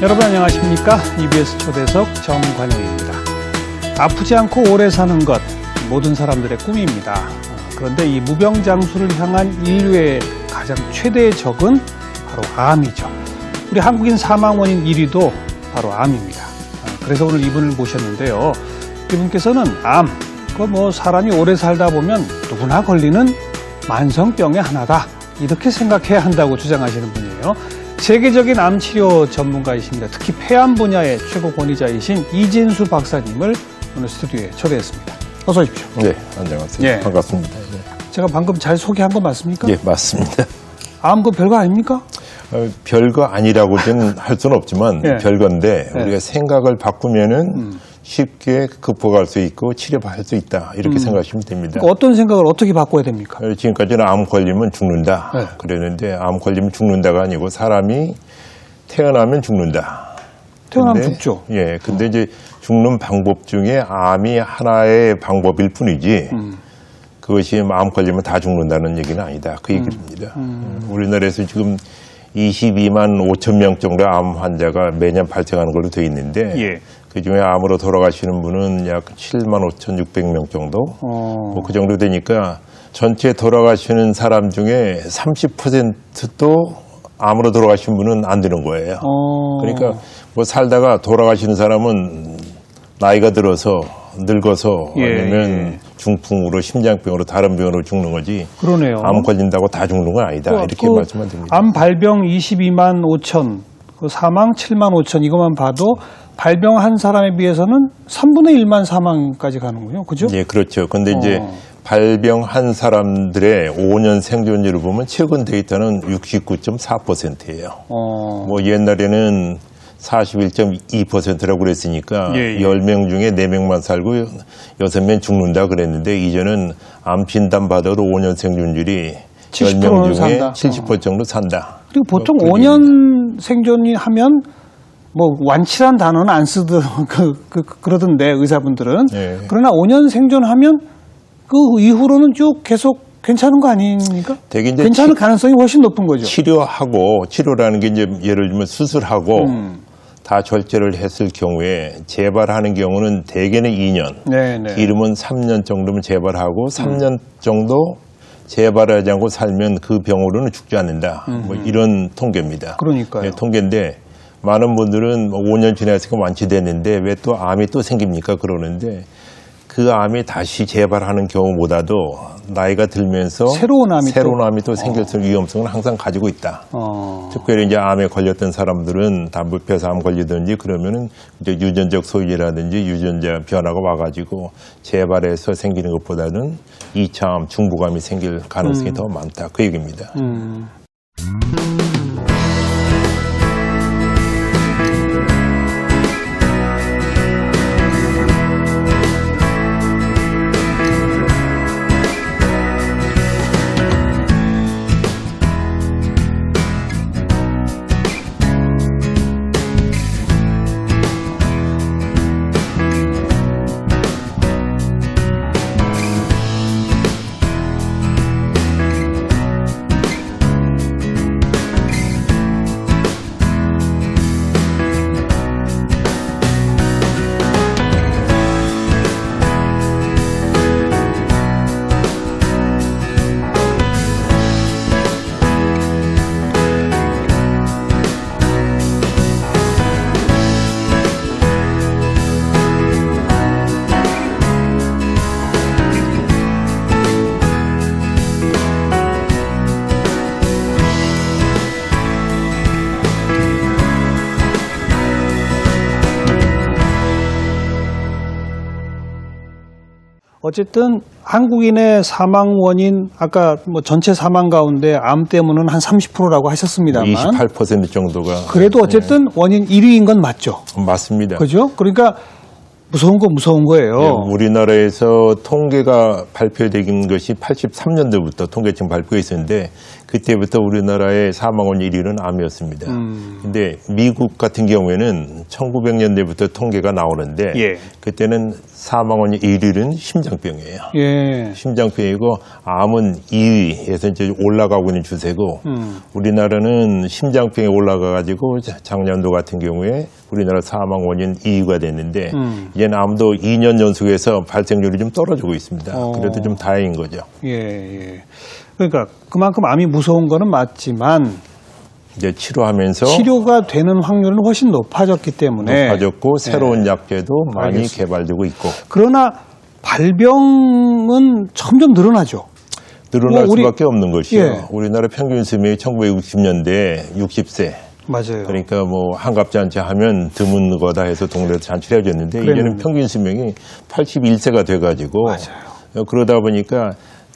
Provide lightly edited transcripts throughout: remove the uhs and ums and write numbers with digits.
여러분 안녕하십니까? EBS 초대석 정관영입니다. 아프지 않고 오래 사는 것, 모든 사람들의 꿈입니다. 그런데 이 무병장수를 향한 인류의 가장 최대의 적은 바로 암이죠. 우리 한국인 사망 원인 1위도 바로 암입니다. 그래서 오늘 이분을 모셨는데요. 이분께서는 암, 사람이 오래 살다 보면 누구나 걸리는 만성병의 하나다, 이렇게 생각해야 한다고 주장하시는 분이에요. 세계적인 암 치료 전문가이십니다. 특히 폐암 분야의 최고 권위자이신 이진수 박사님을 오늘 스튜디오에 초대했습니다. 어서 오십시오. 네, 안녕하세요. 예. 반갑습니다. 네. 제가 방금 잘 소개한 거 맞습니까? 예, 맞습니다. 암 별거 아닙니까? 별거 아니라고는 할 수는 없지만 예. 별건데 예. 우리가 생각을 바꾸면은 쉽게 극복할 수 있고 치료할 수 있다, 이렇게 생각하시면 됩니다. 그러니까 어떤 생각을 어떻게 바꿔야 됩니까? 지금까지는 암 걸리면 죽는다 네. 그랬는데, 암 걸리면 죽는다가 아니고 사람이 태어나면 죽는다. 태어나면 근데, 죽죠. 예, 근데 이제 죽는 방법 중에 암이 하나의 방법일 뿐이지 그것이 암 걸리면 다 죽는다는 얘기는 아니다, 그 얘기입니다. 우리나라에서 지금 22만 5천 명 정도 암 환자가 매년 발생하는 걸로 되어 있는데, 예. 그중에 암으로 돌아가시는 분은 약 7만 5,600명 정도, 그 정도 되니까 전체 돌아가시는 사람 중에 30%도 암으로 돌아가신 분은 안 되는 거예요. 그러니까 살다가 돌아가시는 사람은 나이가 들어서, 늙어서, 예, 아니면 중풍으로, 심장병으로, 다른 병으로 죽는 거지. 그러네요. 암 걸린다고 다 죽는 건 아니다, 이렇게 말씀을 드립니다. 암 발병 22만 5천, 사망 7만 5천, 이것만 봐도 발병한 사람에 비해서는 3분의 1만 사망까지 가는군요. 그죠? 예, 그렇죠. 근데 이제 발병한 사람들의 5년 생존율을 보면 최근 데이터는 69.4%예요. 옛날에는 41.2%라고 그랬으니까 예. 10명 중에 4명만 살고 6명 죽는다 그랬는데, 이제는 암 진단 받아도 5년 생존율이 10명 중에 산다. 70% 정도 산다. 그리고 보통 5년 생존이 하면 완치란 단어는 안 그러던데 의사분들은. 예. 그러나 5년 생존하면 그 이후로는 쭉 계속 괜찮은 거 아닙니까? 되게 이제 괜찮을 가능성이 훨씬 높은 거죠. 치료라는 게 이제 예를 들면 수술하고 다 절제를 했을 경우에 재발하는 경우는 대개는 2년, 네네. 길으면 3년 정도면 재발하고 3년 정도 재발하지 않고 살면 그 병으로는 죽지 않는다. 이런 통계입니다. 그러니까요. 네, 통계인데 많은 분들은 5년 지났으니까 완치됐는데 왜 또 암이 또 생깁니까? 그러는데 그 암이 다시 재발하는 경우보다도 나이가 들면서 새로운 암이 또 생길 위험성을 항상 가지고 있다. 특별히 이제 암에 걸렸던 사람들은 담배피워서 암 걸리든지 그러면은 이제 유전적 소유라든지 유전자 변화가 와가지고 재발해서 생기는 것보다는 2차 암, 중부암이 생길 가능성이 더 많다, 그 얘기입니다. 어쨌든 한국인의 사망 원인, 아까 전체 사망 가운데 암 때문은 한 30%라고 하셨습니다만 28% 정도가. 그래도 어쨌든 원인 1위인 건 맞죠? 맞습니다. 그죠? 그러니까 무서운 거예요. 예, 우리나라에서 통계가 발표된 것이 83년도부터 통계청 발표했었는데, 그때부터 우리나라의 사망원 1위는 암이었습니다. 근데 미국 같은 경우에는 1900년대부터 통계가 나오는데 예. 그때는 사망원 1위는 심장병이에요. 예. 심장병이고 암은 2위에서 이제 올라가고 있는 추세고 우리나라는 심장병이 올라가가지고 작년도 같은 경우에 우리나라 사망 원인 2위가 됐는데 이제는 암도 2년 연속해서 발생률이 좀 떨어지고 있습니다. 그래도 좀 다행인 거죠. 예, 예. 그러니까 그만큼 암이 무서운 거는 맞지만 이제 치료하면서 치료가 되는 확률은 훨씬 높아졌기 때문에 높아졌고 새로운 예. 약제도 많이 알겠습니다. 개발되고 있고 그러나 발병은 점점 늘어나죠. 늘어날 우리- 수밖에 없는 것이요. 예. 우리나라 평균 수명이 1960년대 60세. 맞아요. 그러니까 뭐 한갑잔치 하면 드문 거다 해서 동네에서 잔치를 해줬는데 이제는 그랬는데. 평균 수명이 81세가 돼가지고 맞아요. 그러다 보니까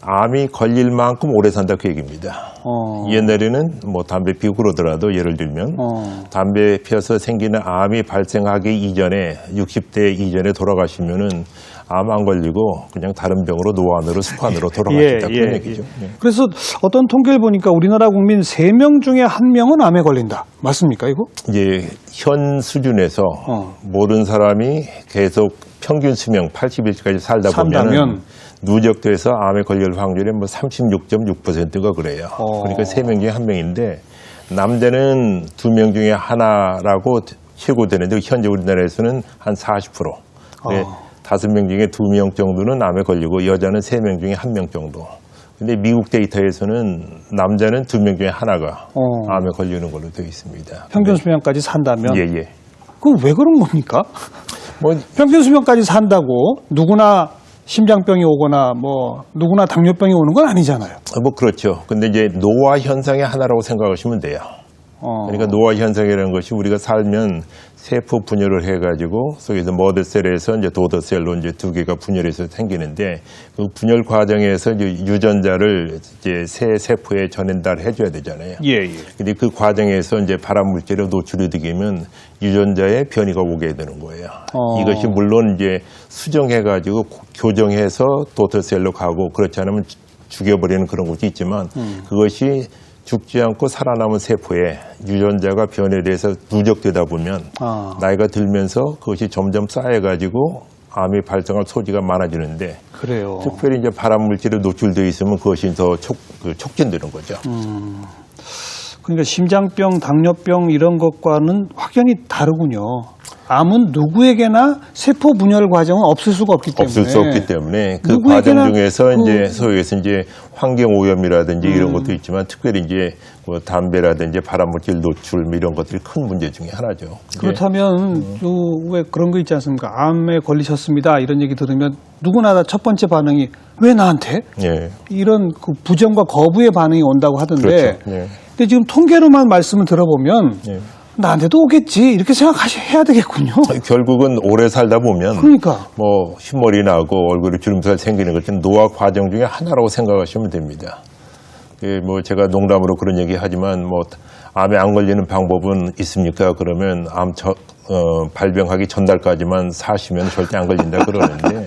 암이 걸릴 만큼 오래 산다 그 얘기입니다. 옛날에는 뭐 담배 피우고 그러더라도 예를 들면 담배 피워서 생기는 암이 발생하기 이전에 60대 이전에 돌아가시면은 암 안 걸리고 그냥 다른 병으로 노안으로 습관으로 돌아가신다 그런 얘기죠. 예. 그래서 어떤 통계를 보니까 우리나라 국민 3명 중에 1명은 암에 걸린다. 맞습니까, 이거? 이제 현 수준에서 모든 사람이 계속 평균 수명 80일까지 살다 보면 산다면? 누적돼서 암에 걸릴 확률이 뭐 36.6%가 그래요. 그러니까 3명 중에 1명인데 남자는 2명 중에 하나라고 최고되는데 현재 우리나라에서는 한 40%. 5명 중에 2명 정도는 암에 걸리고 여자는 3명 중에 1명 정도. 근데 미국 데이터에서는 남자는 2명 중에 하나가 암에 걸리는 걸로 되어 있습니다. 평균 수명까지 산다면? 예. 그건 왜 그런 겁니까? 뭐 평균 수명까지 산다고 누구나 심장병이 오거나 뭐 누구나 당뇨병이 오는 건 아니잖아요. 뭐 그렇죠. 근데 이제 노화 현상의 하나라고 생각하시면 돼요. 그러니까 노화 현상이라는 것이 우리가 살면 세포 분열을 해가지고 속에서 머드셀에서 이제 도더셀로 이제 2개가 분열해서 생기는데 그 분열 과정에서 이제 유전자를 이제 새 세포에 전달해 줘야 되잖아요. 예. 근데 그 과정에서 이제 발암 물질에 노출이 되면 유전자에 변이가 오게 되는 거예요. 이것이 물론 이제 수정해가지고 교정해서 도더셀로 가고 그렇지 않으면 죽여버리는 그런 것이 있지만 그것이 죽지 않고 살아남은 세포에 유전자가 변해돼서 누적되다 보면 나이가 들면서 그것이 점점 쌓여가지고 암이 발생할 소지가 많아지는데 그래요. 특별히 이제 발암 물질에 노출되어 있으면 그것이 더 촉진되는 거죠. 그러니까 심장병, 당뇨병 이런 것과는 확연히 다르군요. 암은 누구에게나 세포 분열 과정은 없을 수가 없기 때문에. 없을 수 없기 때문에 그 누구에게나 과정 중에서 이제 소위에서 이제 환경 오염이라든지 이런 것도 있지만 특별히 이제 뭐 담배라든지 발암물질 노출 뭐 이런 것들이 큰 문제 중에 하나죠. 그렇다면 왜 그런 거 있지 않습니까? 암에 걸리셨습니다. 이런 얘기 들으면 누구나 다 첫 번째 반응이 왜 나한테? 예. 이런 그 부정과 거부의 반응이 온다고 하던데. 그렇죠. 예. 근데 지금 통계로만 말씀을 들어보면 예. 나한테도 오겠지 이렇게 생각해야 되겠군요. 결국은 오래 살다 보면 그러니까. 뭐 흰머리 나고 얼굴에 주름살 생기는 것은 노화 과정 중에 하나라고 생각하시면 됩니다. 뭐 제가 농담으로 그런 얘기 하지만 뭐 암에 안 걸리는 방법은 있습니까? 그러면 발병하기 전날까지만 사시면 절대 안 걸린다 그러는데.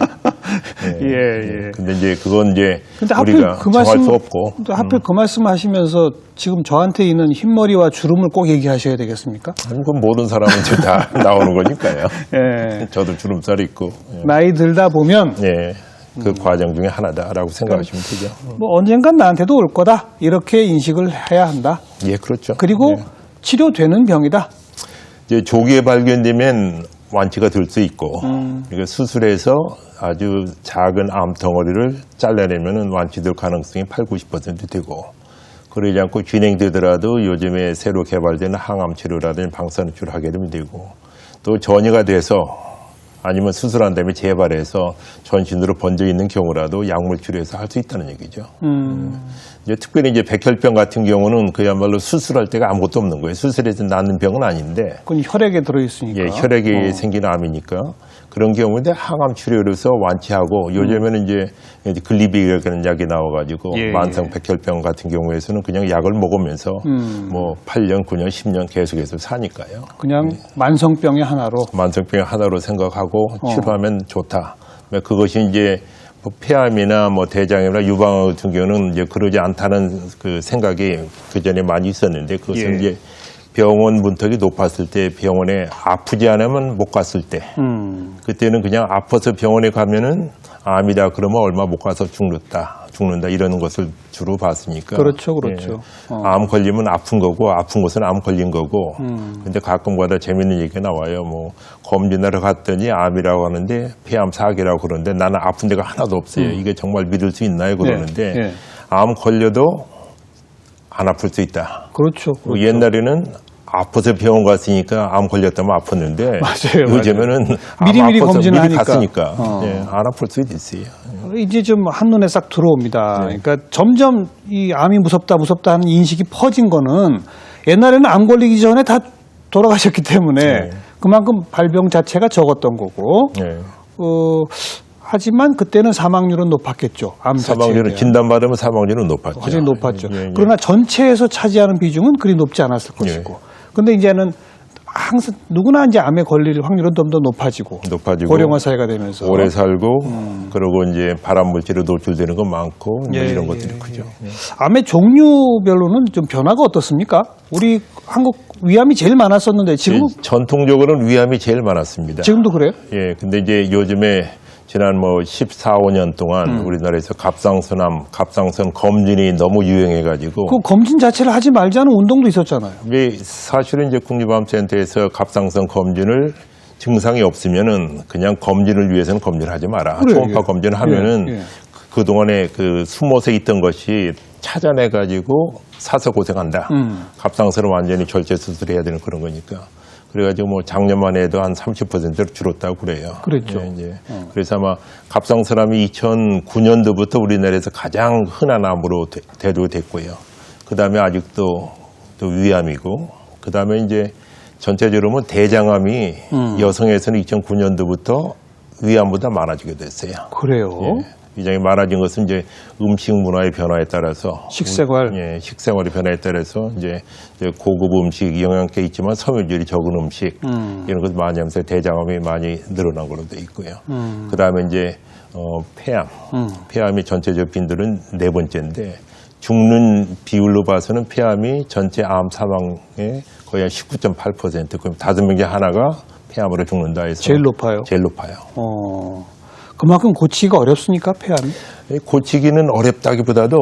예. 근데 이제 그건 이제 근데 하필 우리가 그 정할 말씀, 수 없고. 하필 그 말씀하시면서 지금 저한테 있는 흰머리와 주름을 꼭 얘기하셔야 되겠습니까? 그건 모든 사람은 이제 다 나오는 거니까요. 예. 저도 주름살이 있고. 나이 들다 보면 예. 그 과정 중에 하나다라고 생각하시면 되죠. 뭐 언젠간 나한테도 올 거다 이렇게 인식을 해야 한다. 예, 그렇죠. 그리고 예. 치료되는 병이다. 이제 조기에 발견되면 완치가 될 수 있고, 그러니까 수술해서 아주 작은 암 덩어리를 잘라내면은 완치될 가능성이 80~90% 되고, 그러지 않고 진행되더라도 요즘에 새로 개발되는 항암 치료라든지 방사능 치료를 하게 되면 되고, 또 전이가 돼서 아니면 수술한 다음에 재발해서 전신으로 번져 있는 경우라도 약물 치료해서 할 수 있다는 얘기죠. 이제 특별히 이제 백혈병 같은 경우는 그야말로 수술할 때가 아무것도 없는 거예요. 수술해서 낫는 병은 아닌데. 그건 혈액에 들어있으니까. 예, 혈액에 생기는 암이니까 그런 경우인데 항암 치료로서 완치하고 요즘에는 이제 글리빅이라는 약이 나와가지고 만성 백혈병 같은 경우에서는 그냥 약을 먹으면서 뭐 8년, 9년, 10년 계속해서 사니까요. 그냥 만성병의 하나로. 만성병의 하나로 생각하고 치료하면 좋다. 그것이 이제 뭐 폐암이나 뭐 대장이나 유방암 같은 경우는 이제 그러지 않다는 그 생각이 그 전에 많이 있었는데 그것은 예. 이제 병원 문턱이 높았을 때 병원에 아프지 않으면 못 갔을 때 그때는 그냥 아파서 병원에 가면은 암이다 그러면 얼마 못 가서 죽는다 이런 것을 주로 봤으니까. 그렇죠, 그렇죠. 암 걸리면 아픈 거고 아픈 것은 암 걸린 거고. 근데 가끔가다 재밌는 얘기가 나와요. 뭐 검진하러 갔더니 암이라고 하는데 폐암 4기라고 그러는데 나는 아픈 데가 하나도 없어요. 이게 정말 믿을 수 있나요? 그러는데 예, 예. 암 걸려도 안 아플 수 있다. 그렇죠. 그렇죠. 옛날에는 아파서 병원 갔으니까 암 걸렸다면 아팠는데 맞아요, 요즘에는 미리미리 아파서 검진을 미리 하니까. 갔으니까 예, 안 아플 수도 있어요. 이제 좀 한눈에 싹 들어옵니다. 네. 그러니까 점점 이 암이 무섭다 하는 인식이 퍼진 거는 옛날에는 암 걸리기 전에 다 돌아가셨기 때문에 네. 그만큼 발병 자체가 적었던 거고 예. 하지만 그때는 사망률은 높았겠죠. 암 사망률은 자체에 진단받으면 사망률은 높았죠. 훨씬 높았죠. 예, 예. 그러나 전체에서 차지하는 비중은 그리 높지 않았을 것이고. 근데 이제는 항상 누구나 이제 암에 걸릴 확률은 좀 더 높아지고 고령화 사회가 되면서 오래 살고 그리고 이제 발암 물질에 노출되는 건 많고 뭐 예, 이런 것들이 예, 크죠. 예. 암의 종류별로는 좀 변화가 어떻습니까? 우리 한국 위암이 제일 많았었는데 지금 전통적으로는 위암이 제일 많았습니다. 지금도 그래요? 예, 근데 이제 요즘에 지난 뭐 14, 15년 동안 우리나라에서 갑상선 검진이 너무 유행해가지고 그 검진 자체를 하지 말자는 운동도 있었잖아요. 이게 사실은 이제 국립암센터에서 갑상선 검진을 증상이 없으면은 그냥 검진을 위해서는 검진을 하지 마라. 그래요, 초음파 예. 검진을 하면은 예, 예. 그동안에 그 숨어서 있던 것이 찾아내가지고 사서 고생한다. 갑상선을 완전히 절제 수술해야 되는 그런 거니까. 그래가지고 뭐 작년만 해도 한 30%로 줄었다고 그래요. 그랬죠. 예, 이제. 그래서 아마 갑상선암이 2009년도부터 우리나라에서 가장 흔한 암으로 대두됐고요. 그 다음에 아직도 또 위암이고, 그 다음에 이제 전체적으로 보면 대장암이 여성에서는 2009년도부터 위암보다 많아지게 됐어요. 그래요? 예. 굉장히 많아진 것은 이제 음식 문화의 변화에 따라서 식생활. 예, 식생활의 변화에 따라서 이제 고급 음식 영양가 있지만 섬유질이 적은 음식 이런 것도 많이 하면서 대장암이 많이 늘어난 걸로 돼 있고요. 그다음에 이제 폐암. 폐암이 전체적 빈도는 4번째인데 죽는 비율로 봐서는 폐암이 전체 암 사망의 거의 한 19.8%. 그럼 5명 중 하나가 폐암으로 죽는다 해서 제일 높아요. 제일 높아요. 그만큼 고치기가 어렵습니까, 폐암이? 고치기는 어렵다기보다도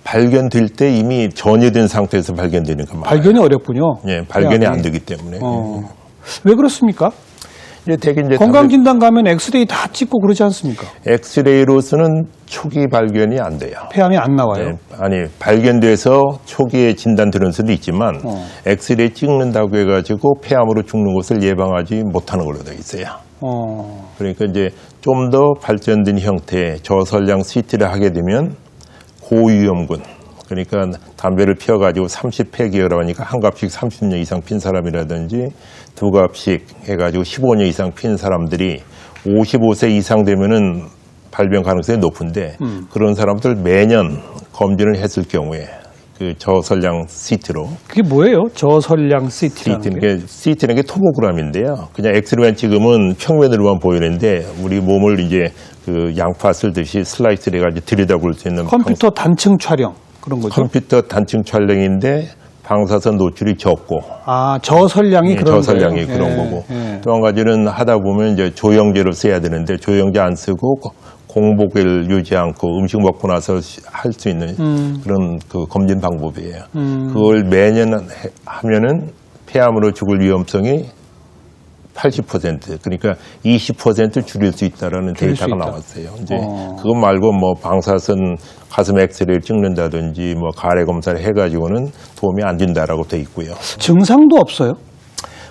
발견될 때 이미 전이된 상태에서 발견되니까 많아요. 발견이 어렵군요. 예, 발견이 폐암이. 안 되기 때문에. 왜 그렇습니까? 이제 되게 이제 건강진단 가면 엑스레이 다 찍고 그러지 않습니까? 엑스레이로서는 초기 발견이 안 돼요. 폐암이 안 나와요. 예, 아니 발견돼서 초기에 진단되는 수도 있지만 엑스레이 찍는다고 해가지고 폐암으로 죽는 것을 예방하지 못하는 걸로 되어 있어요. 그러니까 이제 좀 더 발전된 형태의 저설량 CT를 하게 되면 고위험군, 그러니까 담배를 피워가지고 30폐기라고 하니까 한 갑씩 30년 이상 핀 사람이라든지 두 갑씩 해가지고 15년 이상 핀 사람들이 55세 이상 되면은 발병 가능성이 높은데 그런 사람들 매년 검진을 했을 경우에 그 저설량 CT로. 그게 뭐예요? 저설량 CT라는 게? CT는 게 토모그램인데요. 그냥 엑스레이만 찍으면 평면으로만 보이는데 우리 몸을 이제 그 양파 쓸듯이 슬라이스를 해가지고 들여다볼 수 있는 컴퓨터 단층 촬영 그런 거죠? 컴퓨터 단층 촬영인데 방사선 노출이 적고. 저설량이 그런 저설량이 거예요? 그런 예, 거고. 예. 또 한 가지는 하다 보면 이제 조영제를 써야 되는데 조영제 안 쓰고 공복을 유지 않고 음식 먹고 나서 할 수 있는 그런 그 검진 방법이에요. 그걸 매년 하면은 폐암으로 죽을 위험성이 80% 그러니까 20% 줄일 수 있다라는 데이터가 나왔어요. 이제 그것 말고 뭐 방사선 가슴 엑스레이를 찍는다든지 뭐 가래 검사를 해가지고는 도움이 안 된다라고 돼 있고요. 증상도 없어요?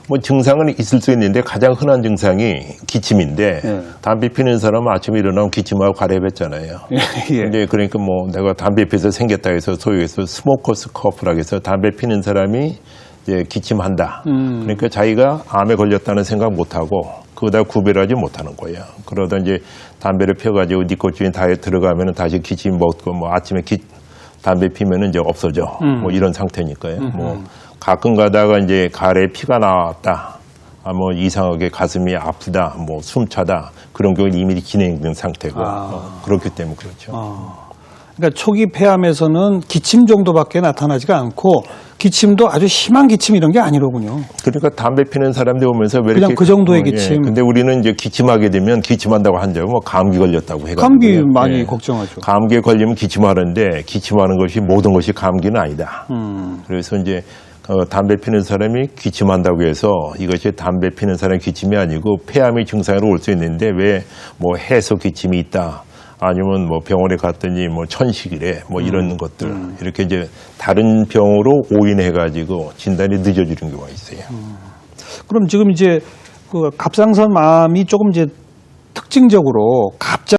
뭐 증상은 있을 수 있는데 가장 흔한 증상이 기침인데 담배 피는 사람은 아침에 일어나면 기침하고 가래뱉잖아요. 예. 근데 그러니까 뭐 내가 담배 피서 생겼다 해서 소위 해서 스모커스 커프라고 해서 담배 피는 사람이 이제 기침한다. 그러니까 자기가 암에 걸렸다는 생각 못하고 그거다 구별하지 못하는 거예요. 그러다 이제 담배를 펴가지고 니코틴이 다 들어가면 다시 기침 먹고 뭐 아침에 담배 피면은 이제 없어져. 뭐 이런 상태니까요. 뭐 가끔 가다가 이제 가래에 피가 나왔다. 뭐 이상하게 가슴이 아프다, 뭐 숨차다 그런 경우는 이미 진행된 상태고 그렇기 때문에 그렇죠. 그러니까 초기 폐암에서는 기침 정도밖에 나타나지가 않고 기침도 아주 심한 기침 이런 게 아니로군요. 그러니까 담배 피는 사람들이 오면서 왜 그냥 이렇게 그 정도의 기침. 근데 우리는 이제 기침하게 되면 기침한다고 한 적은 뭐 감기 걸렸다고 해가지고 감기 많이 걱정하죠. 감기에 걸리면 기침하는데 기침하는 것이 모든 것이 감기는 아니다. 그래서 이제 담배 피는 사람이 기침한다고 해서 이것이 담배 피는 사람의 기침이 아니고 폐암의 증상으로 올 수 있는데 왜 뭐 해소 기침이 있다. 아니면 뭐 병원에 갔더니 뭐 천식이래 뭐 이런 것들 이렇게 이제 다른 병으로 오인해가지고 진단이 늦어지는 경우가 있어요. 그럼 지금 이제 그 갑상선암이 조금 이제 특징적으로 갑자기